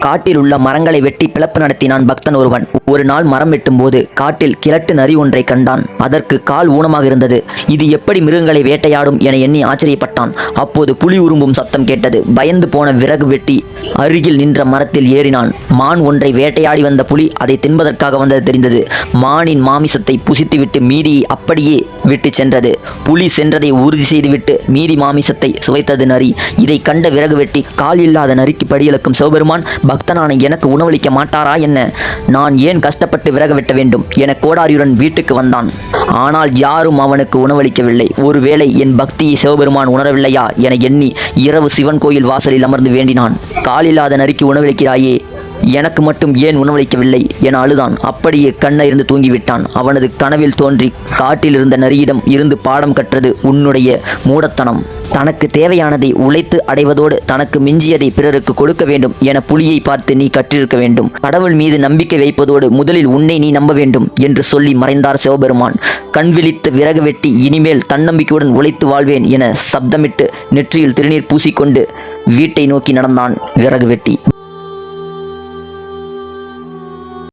காட்டில் உள்ள மரங்களை வெட்டி பிளப்பு நடத்தினான் பக்தன் ஒருவன். ஒரு நாள் மரம் வெட்டும் போது காட்டில் கிழட்டு நரி ஒன்றை கண்டான். அதற்கு கால் ஊனமாக இருந்தது. இது எப்படி மிருகங்களை வேட்டையாடும் என எண்ணி ஆச்சரியப்பட்டான். அப்போது புலி உரும்பும் சத்தம் கேட்டது. பயந்து போன விறகு வெட்டி அருகில் நின்ற மரத்தில் ஏறினான். மான் ஒன்றை வேட்டையாடி வந்த புலி அதை தின்பதற்காக வந்தது தெரிந்தது. மானின் மாமிசத்தை புசித்துவிட்டு மீதியை அப்படியே விட்டு சென்றது. புலி சென்றதை உறுதி செய்துவிட்டு மீதி மாமிசத்தை சுவைத்தது நரி. இதை கண்ட விறகு வெட்டி கால் இல்லாத நரிக்கு படியளக்கும் சிவபெருமான் பக்தனான எனக்கு உணவளிக்க மாட்டாரா என்ன? நான் ஏன் கஷ்டப்பட்டு விறகு வெட்ட வேண்டும் என கோடாரியுடன் வீட்டுக்கு வந்தான். ஆனால் யாரும் அவனுக்கு உணவளிக்கவில்லை. ஒருவேளை என் பக்தியை சிவபெருமான் உணரவில்லையா என எண்ணி இரவு சிவன் கோயில் வாசலில் அமர்ந்து வேண்டினான். காலில்லாத நரிக்கு உணவளிக்கிறாயே, எனக்கு மட்டும் ஏன் உணவளிக்கவில்லை என அழுதான். அப்படியே கண்ணை இருந்து தூங்கிவிட்டான். அவனது கனவில் தோன்றி காட்டில் இருந்த நரியிடம் இருந்து பாடம் கற்றது உன்னுடைய மூடத்தனம். தனக்கு தேவையானதை உழைத்து அடைவதோடு தனக்கு மிஞ்சியதை பிறருக்கு கொடுக்க வேண்டும் என புலியை பார்த்து நீ கற்றிருக்க வேண்டும். கடவுள் மீது நம்பிக்கை வைப்பதோடு முதலில் உன்னை நீ நம்ப வேண்டும் என்று சொல்லி மறைந்தார் சிவபெருமான். கண் விழித்து விறகு வெட்டி இனிமேல் தன்னம்பிக்கையுடன் உழைத்து வாழ்வேன் என சப்தமிட்டு நெற்றியில் திருநீர் பூசிக்கொண்டு வீட்டை நோக்கி நடந்தான் விறகு வெட்டி.